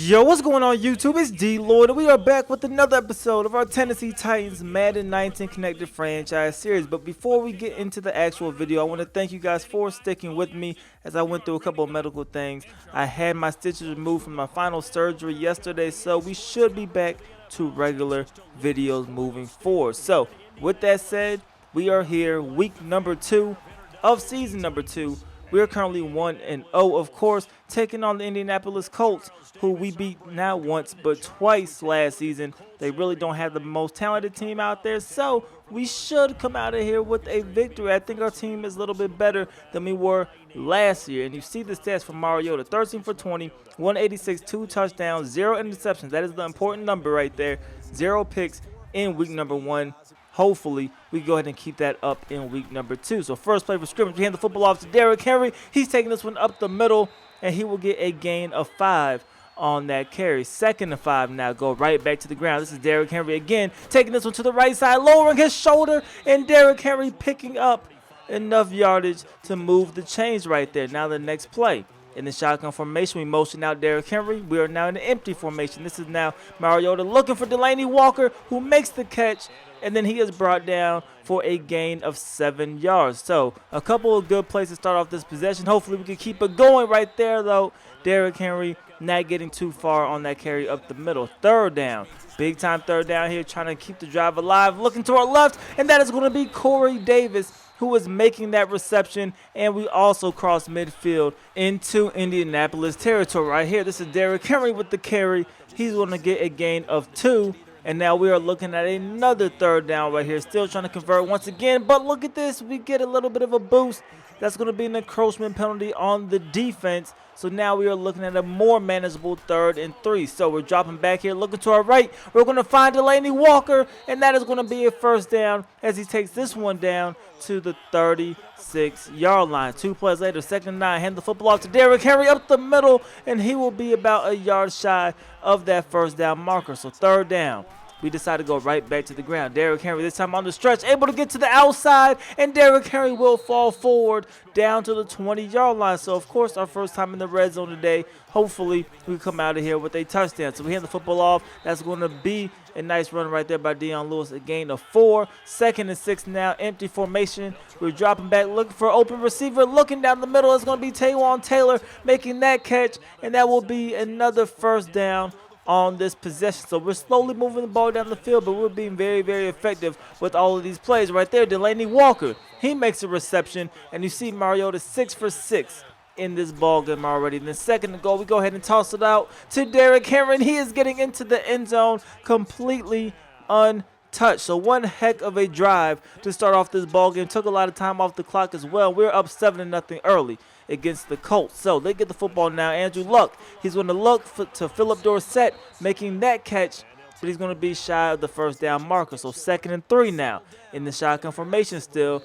Yo, what's going on YouTube? It's DLloyd and we are back with another episode of our Tennessee Titans Madden 19 Connected Franchise Series. But before we get into the actual video, I want to thank you guys for sticking with me as I went through a couple of medical things. I had my stitches removed from my final surgery yesterday, so we should be back to regular videos moving forward. So, with that said, we are here, week number 2 of season number 2. We are currently 1-0, of course, taking on the Indianapolis Colts, who we beat not once but twice last season. They really don't have the most talented team out there, so we should come out of here with a victory. I think our team is a little bit better than we were last year. And you see the stats from Mariota: 13 for 20, 186, 2 touchdowns, 0 interceptions. That is the important number right there. 0 picks in week number 1. Hopefully, we go ahead and keep that up in week number 2. So first play for scrimmage, we hand the football off to Derrick Henry. He's taking this one up the middle, and he will get a gain of 5 on that carry. 2nd and 5 now, go right back to the ground. This is Derrick Henry again, taking this one to the right side, lowering his shoulder, and Derrick Henry picking up enough yardage to move the chains right there. Now the next play. In the shotgun formation, we motion out Derrick Henry. We are now in an empty formation. This is now Mariota looking for Delanie Walker, who makes the catch, and then he is brought down for a gain of 7 yards. So a couple of good plays to start off this possession. Hopefully we can keep it going right there, though. Derrick Henry not getting too far on that carry up the middle. 3rd down. Big time 3rd down here, trying to keep the drive alive. Looking to our left, and that is going to be Corey Davis, who is making that reception, and we also cross midfield into Indianapolis territory right here. This is Derrick Henry with the carry. He's going to get a gain of 2, and now we are looking at another 3rd down right here, still trying to convert once again, but look at this. We get a little bit of a boost. That's going to be an encroachment penalty on the defense. So now we are looking at a more manageable 3rd and 3. So we're dropping back here, looking to our right. We're going to find Delanie Walker, and that is going to be a 1st down as he takes this one down to the 36-yard line. 2 plays later, 2nd and 9. Hand the football off to Derrick Henry up the middle, and he will be about a yard shy of that 1st down marker. So 3rd down. We decide to go right back to the ground. Derrick Henry this time on the stretch, able to get to the outside, and Derrick Henry will fall forward down to the 20-yard line. So, of course, our first time in the red zone today. Hopefully, we come out of here with a touchdown. So we hand the football off. That's going to be a nice run right there by Dion Lewis. A gain of 4. 2nd and 6 now, empty formation. We're dropping back, looking for an open receiver. Looking down the middle, it's going to be Taywan Taylor making that catch, and that will be another 1st down on this possession. So we're slowly moving the ball down the field, but we're being very, very effective with all of these plays. Right there, Delanie Walker, he makes a reception, and you see Mariota 6 for 6 in this ball game already. And then 2nd and goal, we go ahead and toss it out to Derrick Henry, and he is getting into the end zone completely untouched. So one heck of a drive to start off this ball game. Took a lot of time off the clock as well. We're up 7-0 early against the Colts. So they get the football now. Andrew Luck, he's going to look to Philip Dorsett making that catch, but he's going to be shy of the 1st down marker. So 2nd and 3 now in the shotgun formation still.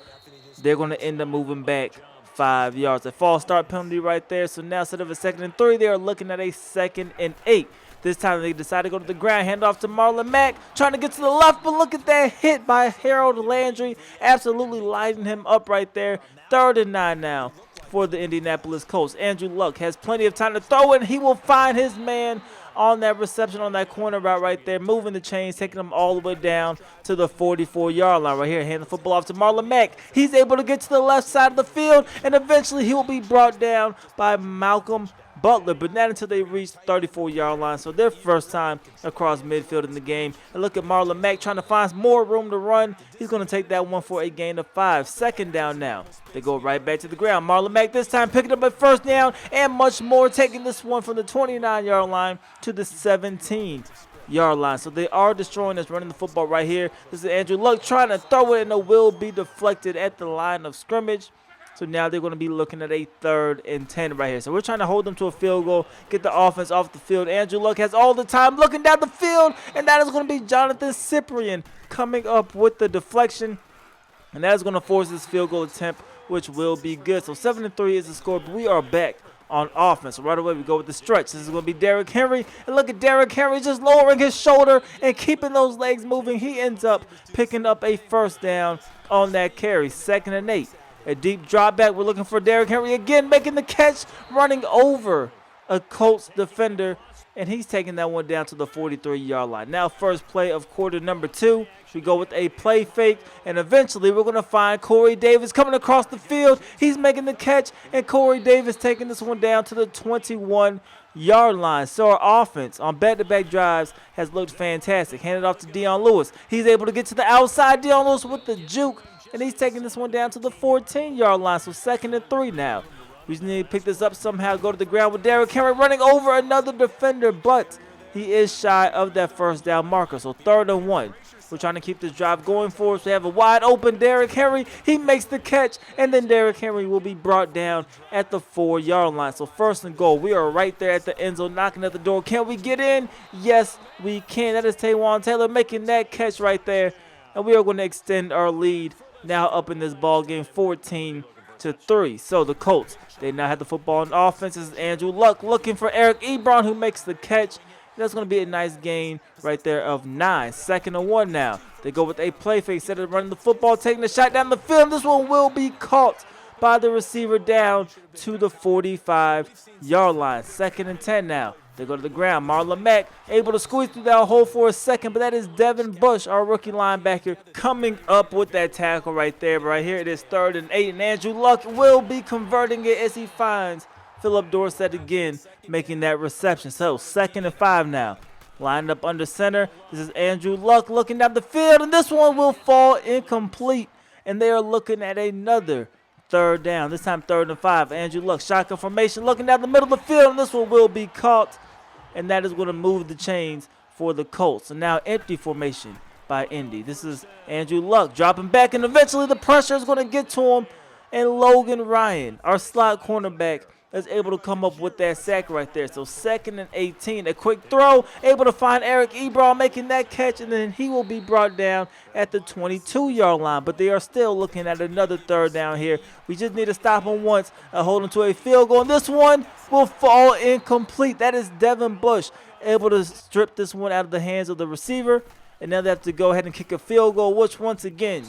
They're going to end up moving back 5 yards. A false start penalty right there. So now instead of a 2nd and 3, they are looking at a 2nd and 8. This time they decide to go to the ground, hand off to Marlon Mack, trying to get to the left, but look at that hit by Harold Landry, absolutely lighting him up right there. 3rd and 9 now for the Indianapolis Colts. Andrew Luck has plenty of time to throw it. He will find his man on that reception on that corner route right there, moving the chains, taking them all the way down to the 44-yard line right here. Hand the football off to Marlon Mack. He's able to get to the left side of the field, and eventually he will be brought down by Malcolm Butler, but not until they reach the 34-yard line. So their first time across midfield in the game. And look at Marlon Mack trying to find more room to run. He's going to take that one for a gain of 5. 2nd down now. They go right back to the ground. Marlon Mack this time picking up a 1st down and much more, taking this one from the 29-yard line to the 17-yard line. So they are destroying us, running the football right here. This is Andrew Luck trying to throw it, and it will be deflected at the line of scrimmage. So now they're going to be looking at a 3rd and 10 right here. So we're trying to hold them to a field goal, get the offense off the field. Andrew Luck has all the time looking down the field, and that is going to be Jonathan Cyprien coming up with the deflection. And that is going to force this field goal attempt, which will be good. So 7-3 is the score, but we are back on offense. So right away we go with the stretch. This is going to be Derrick Henry. And look at Derrick Henry just lowering his shoulder and keeping those legs moving. He ends up picking up a 1st down on that carry. 2nd and 8. A deep drop back. We're looking for Derrick Henry again, making the catch, running over a Colts defender and he's taking that one down to the 43-yard line. Now first play of quarter number 2. We go with a play fake, and eventually we're going to find Corey Davis coming across the field. He's making the catch, and Corey Davis taking this one down to the 21-yard line. So our offense on back-to-back drives has looked fantastic. Handed off to Dion Lewis. He's able to get to the outside. Dion Lewis with the juke, and he's taking this one down to the 14-yard line. So 2nd and 3 now. We just need to pick this up somehow, go to the ground with Derrick Henry running over another defender, but he is shy of that first down marker. So 3rd and 1. We're trying to keep this drive going for us. We have a wide open Derrick Henry. He makes the catch, and then Derrick Henry will be brought down at the 4-yard line. So 1st and goal. We are right there at the end zone, knocking at the door. Can we get in? Yes, we can. That is Taywan Taylor making that catch right there, and we are going to extend our lead now up in this ball game, 14-3. So the Colts, they now have the football on offense. This is Andrew Luck looking for Eric Ebron, who makes the catch. That's going to be a nice gain right there of 9. 2nd and 1 now. They go with a play fake instead of running the football, taking the shot down the field. This one will be caught by the receiver down to the 45-yard line. 2nd and 10 now. They go to the ground. Marlon Mack able to squeeze through that hole for a second, but that is Devin Bush, our rookie linebacker, coming up with that tackle right there. But right here it is 3rd and 8, and Andrew Luck will be converting it as he finds Philip Dorsett again making that reception. So 2nd and 5 now. Lined up under center. This is Andrew Luck looking down the field, and this one will fall incomplete. And they are looking at another 3rd down. This time 3rd and 5. Andrew Luck, shotgun formation, looking down the middle of the field, and this one will be caught. And that is going to move the chains for the Colts. And now empty formation by Indy. This is Andrew Luck dropping back, and eventually the pressure is going to get to him. And Logan Ryan, our slot cornerback, is able to come up with that sack right there. So 2nd and 18, a quick throw, able to find Eric Ebron making that catch, and then he will be brought down at the 22-yard line. But they are still looking at another 3rd down here. We just need to stop him once and hold him to a field goal. And this one will fall incomplete. That is Devin Bush able to strip this one out of the hands of the receiver. And now they have to go ahead and kick a field goal, which once again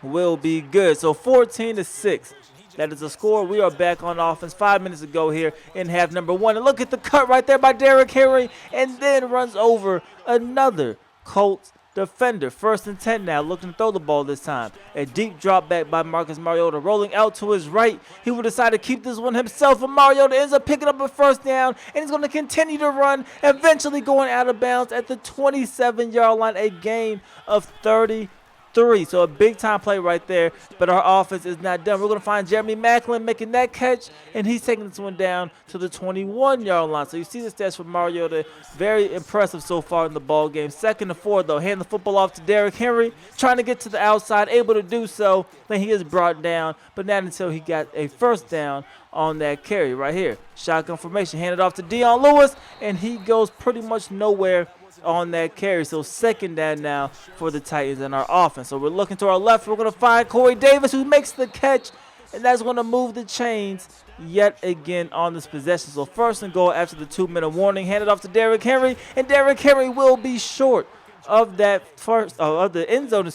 will be good. So 14-6. That is the score. We are back on offense 5 minutes ago here in half number 1. And look at the cut right there by Derrick Henry, and then runs over another Colts defender. 1st and 10 now, looking to throw the ball this time. A deep drop back by Marcus Mariota, rolling out to his right. He will decide to keep this one himself, and Mariota ends up picking up a 1st down, and he's going to continue to run, eventually going out of bounds at the 27-yard line, a gain of 33. So a big-time play right there, but our offense is not done. We're going to find Jeremy Maclin making that catch, and he's taking this one down to the 21-yard line. So you see the stats from Mariota, very impressive so far in the ball game. 2nd and 4, though, hand the football off to Derrick Henry, trying to get to the outside, able to do so. Then he is brought down, but not until he got a 1st down on that carry right here. Shotgun formation, handed off to Dion Lewis, and he goes pretty much nowhere on that carry. So 2nd down now for the Titans and our offense. So we're looking to our left. We're going to find Corey Davis, who makes the catch, and that's going to move the chains yet again on this possession. So 1st and goal after the 2-minute warning, handed off to Derrick Henry, and Derrick Henry will be short of that of the end zone,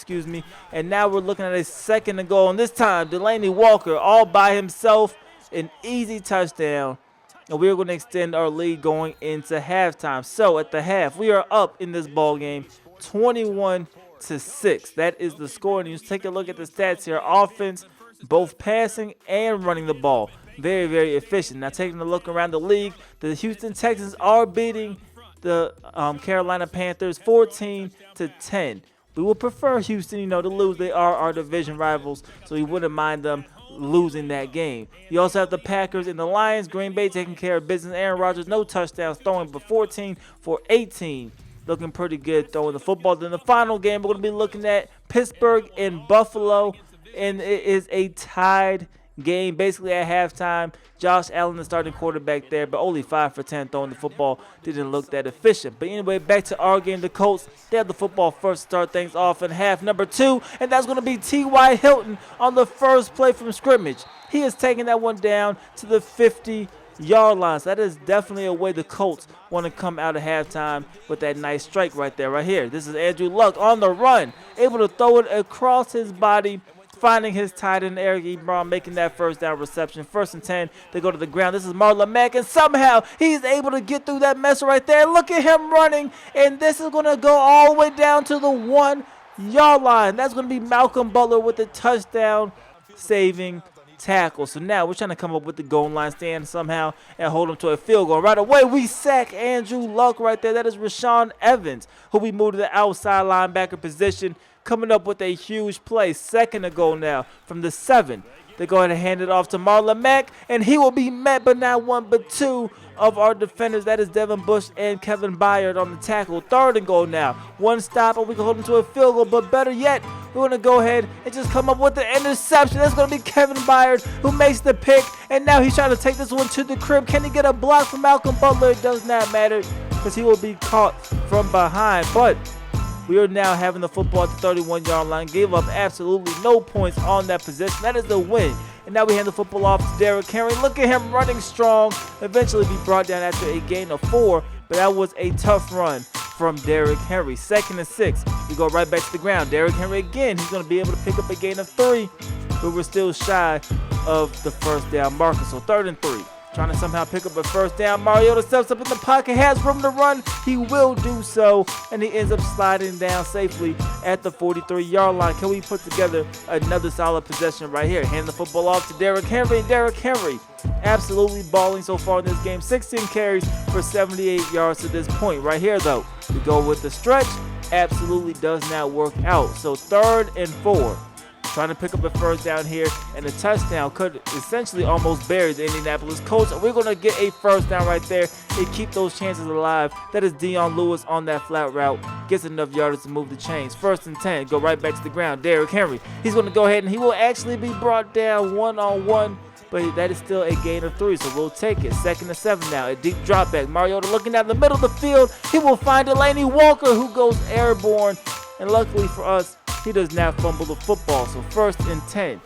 and now we're looking at a 2nd and goal, and this time Delaney Walker all by himself, an easy touchdown. And we are going to extend our lead going into halftime. So at the half, we are up in this ball game 21-6. That is the score. And you just take a look at the stats here. Offense, both passing and running the ball. Very, very efficient. Now taking a look around the league, the Houston Texans are beating the Carolina Panthers 14-10. We would prefer Houston, to lose. They are our division rivals, so we wouldn't mind them losing that game. You also have the Packers and the Lions. Green Bay taking care of business. Aaron Rodgers, no touchdowns, throwing but 14 for 18. Looking pretty good throwing the football. Then the final game, we're going to be looking at Pittsburgh and Buffalo, and it is a tied game basically at halftime. Josh Allen, the starting quarterback there, but only 5 for 10 throwing the football. Didn't look that efficient. But anyway, back to our game. The Colts, they have the football first to start things off in half number 2, and that's going to be T.Y. Hilton on the first play from scrimmage. He is taking that one down to the 50-yard line. So that is definitely a way the Colts want to come out of halftime with that nice strike right there, right here. This is Andrew Luck on the run, able to throw it across his body finding his tight end Eric Ebron, making that first down reception. 1st and 10, they go to the ground. This is Marlon Mack, and somehow he's able to get through that mess right there. Look at him running, and this is going to go all the way down to the 1-yard line. That's going to be Malcolm Butler with the touchdown saving tackle. So now we're trying to come up with the goal line stand somehow and hold him to a field goal. Right away, we sack Andrew Luck right there. That is Rashawn Evans, who we moved to the outside linebacker position, coming up with a huge play. 2nd and goal now from the 7. They go ahead and hand it off to Marlon Mack, and he will be met but not one but two of our defenders. That is Devin Bush and Kevin Byard on the tackle. 3rd and goal now. One stop, and we can hold him to a field goal, but better yet, we're going to go ahead and just come up with the interception. That's going to be Kevin Byard who makes the pick, and now he's trying to take this one to the crib. Can he get a block from Malcolm Butler? It does not matter because he will be caught from behind, but we are now having the football at the 31-yard line. Gave up absolutely no points on that possession. That is the win. And now we hand the football off to Derrick Henry. Look at him running strong. Eventually be brought down after a gain of 4. But that was a tough run from Derrick Henry. 2nd and 6. We go right back to the ground. Derrick Henry again. He's going to be able to pick up a gain of 3. But we're still shy of the first down marker. So 3rd and 3. Trying to somehow pick up a first down. Mariota steps up in the pocket, has room to run. He will do so, and he ends up sliding down safely at the 43-yard line. Can we put together another solid possession right here? Hand the football off to Derrick Henry. Derrick Henry absolutely balling so far in this game. 16 carries for 78 yards to this point. Right here, though, we go with the stretch. Absolutely does not work out. So 3rd and 4. Trying to pick up a first down here, and a touchdown could essentially almost bury the Indianapolis Colts. And we're going to get a first down right there and keep those chances alive. That is Dion Lewis on that flat route. Gets enough yardage to move the chains. 1st and 10, go right back to the ground. Derrick Henry, he's going to go ahead and he will actually be brought down one-on-one, but that is still a gain of 3, so we'll take it. 2nd and 7 now, a deep drop back. Mariota looking down the middle of the field. He will find Delaney Walker, who goes airborne, and luckily for us, he does not fumble the football. So 1st and 10.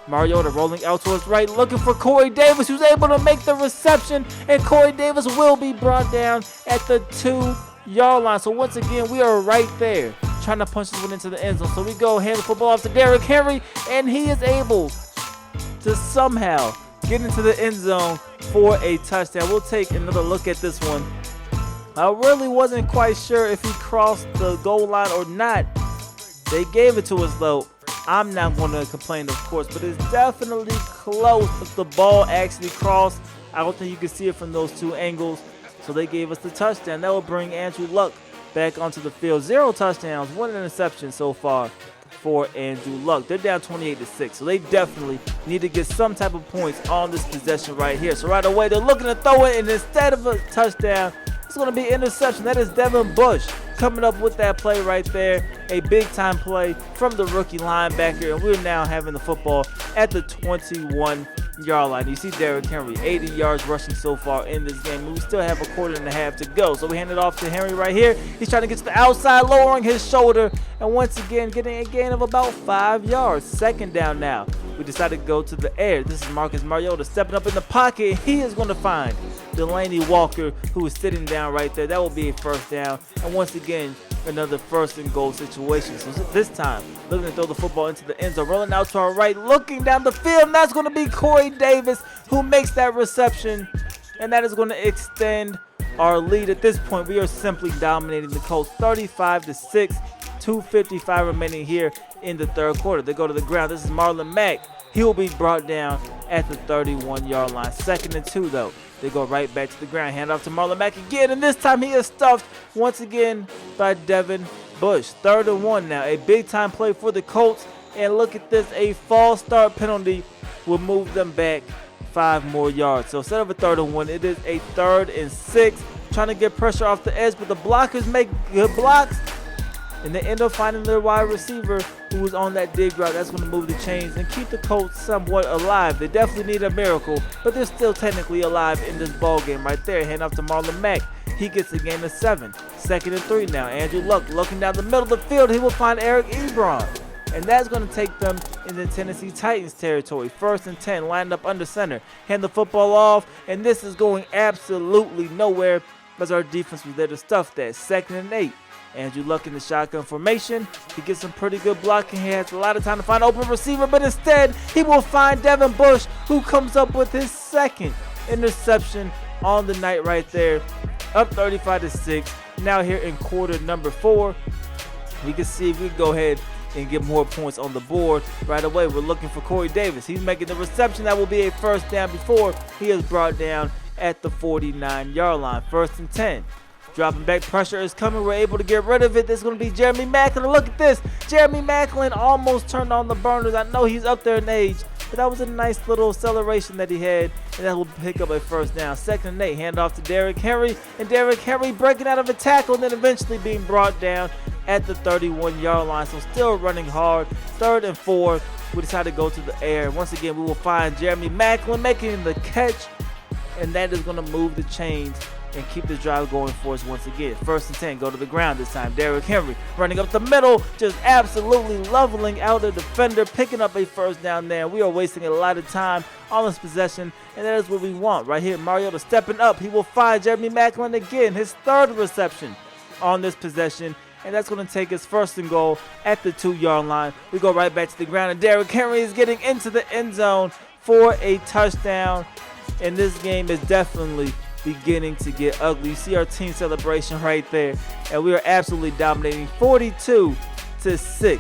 Mariota rolling out to his right, looking for Corey Davis, who's able to make the reception, and Corey Davis will be brought down at the 2-yard line. So once again, we are right there trying to punch this one into the end zone. So we go hand the football off to Derrick Henry, and he is able to somehow get into the end zone for a touchdown. We'll take another look at this one. I really wasn't quite sure if he crossed the goal line or not. They gave it to us, though. I'm not going to complain, of course, but it's definitely close. If the ball actually crossed, I don't think you can see it from those 2 angles. So they gave us the touchdown. That will bring Andrew Luck back onto the field. 0 touchdowns, 1 interception so far for Andrew Luck. They're down 28-6, so they definitely need to get some type of points on this possession right here. So right away, they're looking to throw it, and instead of a touchdown, it's going to be interception. That is Devin Bush coming up with that play right there. A big-time play from the rookie linebacker, and we're now having the football at the 21-yard line. You see Derrick Henry, 80 yards rushing so far in this game, and we still have a 1/4 to go. So we hand it off to Henry right here. He's trying to get to the outside, lowering his shoulder, and once again getting a gain of about 5 yards. 2nd down now. We decided to go to the air. This is Marcus Mariota stepping up in the pocket. He is going to find Delaney Walker, who is sitting down right there. That will be a first down. And once again, another 1st and goal situation. So this time, looking to throw the football into the end zone. Rolling out to our right, looking down the field. And that's going to be Corey Davis, who makes that reception. And that is going to extend our lead. At this point, we are simply dominating the Colts 35-6. 2:55 remaining here in the 3rd quarter. They go to the ground. This is Marlon Mack. He will be brought down at the 31-yard line. 2nd and 2, though. They go right back to the ground. Hand off to Marlon Mack again, and this time he is stuffed once again by Devin Bush. 3rd and 1 now. A big-time play for the Colts, and look at this. A false start penalty will move them back 5 more yards. So instead of a 3rd and 1, it is a 3rd and 6. Trying to get pressure off the edge, but the blockers make good blocks. And they end up finding their wide receiver who was on that dig route. That's going to move the chains and keep the Colts somewhat alive. They definitely need a miracle, but they're still technically alive in this ball game right there. Hand off to Marlon Mack. He gets a gain of 7. 2nd and 3 now. Andrew Luck looking down the middle of the field. He will find Eric Ebron. And that's going to take them in the Tennessee Titans territory. 1st and 10, lined up under center. Hand the football off, and this is going absolutely nowhere as our defense was there to stuff that. 2nd and 8. Andrew Luck in the shotgun formation. He gets some pretty good blocking. He has a lot of time to find an open receiver, but instead he will find Devin Bush, who comes up with his second interception on the night right there. Up 35-6. Now here in quarter number 4. We can see if we go ahead and get more points on the board right away. We're looking for Corey Davis. He's making the reception. That will be a first down before he is brought down at the 49-yard line. 1st and 10. Dropping back, pressure is coming. We're able to get rid of it. This is going to be Jeremy Maclin. Look at this. Jeremy Maclin almost turned on the burners. I know he's up there in age, but that was a nice little acceleration that he had, and that will pick up a first down. 2nd and 8. Hand off to Derrick Henry, and Derrick Henry breaking out of a tackle and then eventually being brought down at the 31-yard line. So still running hard. 3rd and 4. We decide to go to the air. Once again, we will find Jeremy Maclin making the catch, and that is going to move the chains and keep the drive going for us once again. 1st and 10, go to the ground this time. Derrick Henry running up the middle, just absolutely leveling out the defender, picking up a first down there. We are wasting a lot of time on this possession, and that is what we want right here. Mariota stepping up. He will find Jeremy Maclin again, his 3rd reception on this possession, and that's going to take us 1st and goal at the 2-yard line. We go right back to the ground, and Derrick Henry is getting into the end zone for a touchdown, and this game is definitely beginning to get ugly. You see our team celebration right there, and we are absolutely dominating 42-6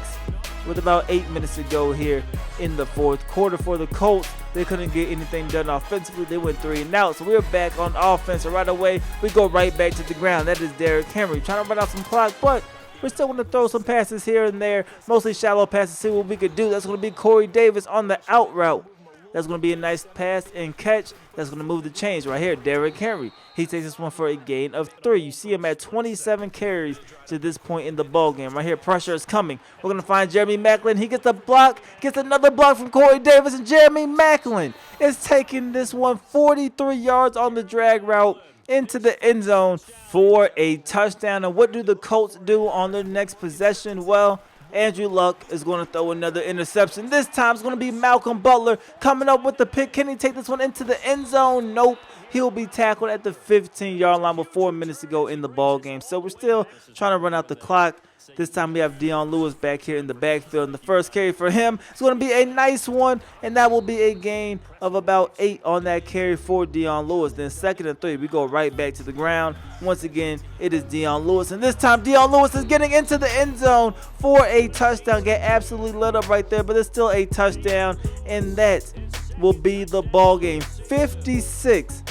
with about 8 minutes to go here in the 4th quarter for the Colts. They couldn't get anything done offensively. They went 3 and out, so we're back on offense, and right away we go right back to the ground. That is Derrick Henry trying to run out some clock, but we're still going to throw some passes here and there, mostly shallow passes, see what we could do. That's going to be Corey Davis on the out route. That's going to be a nice pass and catch. That's going to move the chains right here. Derrick Henry. He takes this one for a gain of 3. You see him at 27 carries to this point in the ball game. Right here, pressure is coming. We're going to find Jeremy Maclin. He gets a block, gets another block from Corey Davis, and Jeremy Maclin is taking this one 43 yards on the drag route into the end zone for a touchdown. And what do the Colts do on their next possession? Well, Andrew Luck is going to throw another interception. This time it's going to be Malcolm Butler coming up with the pick. Can he take this one into the end zone? Nope. He'll be tackled at the 15-yard line with 4 minutes to go in the ball game. So we're still trying to run out the clock. This time we have Dion Lewis back here in the backfield. And the first carry for him is going to be a nice one, and that will be a gain of about 8 on that carry for Dion Lewis. Then 2nd and 3, we go right back to the ground. Once again, it is Dion Lewis, and this time Dion Lewis is getting into the end zone for a touchdown. Get absolutely lit up right there, but it's still a touchdown, and that will be the ball game. 56-6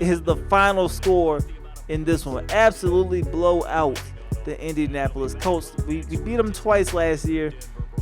is the final score in this one. Absolutely blow out the Indianapolis Colts. We beat them twice last year,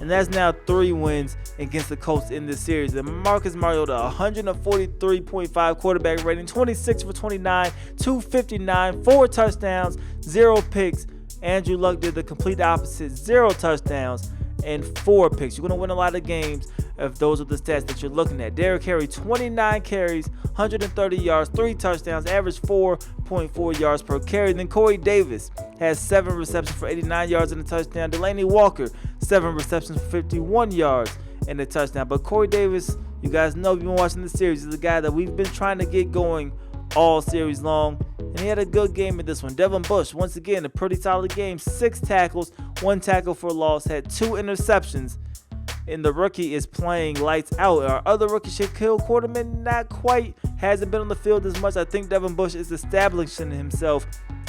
and that's now 3 wins against the Colts in this series. And Marcus Mariota, 143.5 quarterback rating, 26 for 29, 259, 4 touchdowns, 0 picks. Andrew Luck did the complete opposite, 0 touchdowns and 4 picks. You're going to win a lot of games if those are the stats that you're looking at. Derrick Henry, 29 carries, 130 yards, 3 touchdowns, average 4.4 yards per carry. Then Corey Davis has 7 receptions for 89 yards and a touchdown. Delanie Walker, 7 receptions for 51 yards and a touchdown. But Corey Davis, you guys know if you've been watching the series, is the guy that we've been trying to get going all series long, and he had a good game in this one. Devin Bush, once again, a pretty solid game. 6 tackles, 1 tackle for loss, had 2 interceptions, and the rookie is playing lights out. Our other rookie, Shaquille Quarterman, not quite, hasn't been on the field as much. I think Devin Bush is establishing himself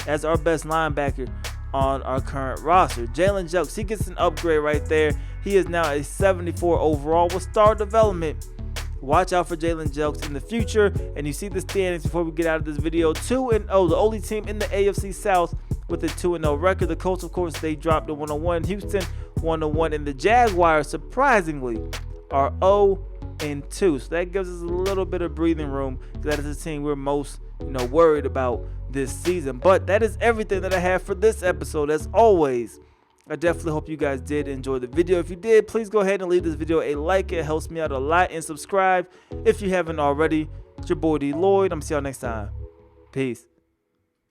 as our best linebacker on our current roster. Jalen Jelks, he gets an upgrade right there. He is now a 74 overall with star development. Watch out for Jalen Jelks in the future. And you see the standings before we get out of this video. 2-0, the only team in the AFC South with a 2-0 record. The Colts, of course, they dropped to 1-1. Houston 1-1, and the Jaguars, surprisingly, are 0-2. So that gives us a little bit of breathing room. That is the team we're most, worried about this season. But that is everything that I have for this episode. As always, I definitely hope you guys did enjoy the video. If you did, please go ahead and leave this video a like. It helps me out a lot. And subscribe if you haven't already. It's your boy D Lloyd. I'm see y'all next time. Peace.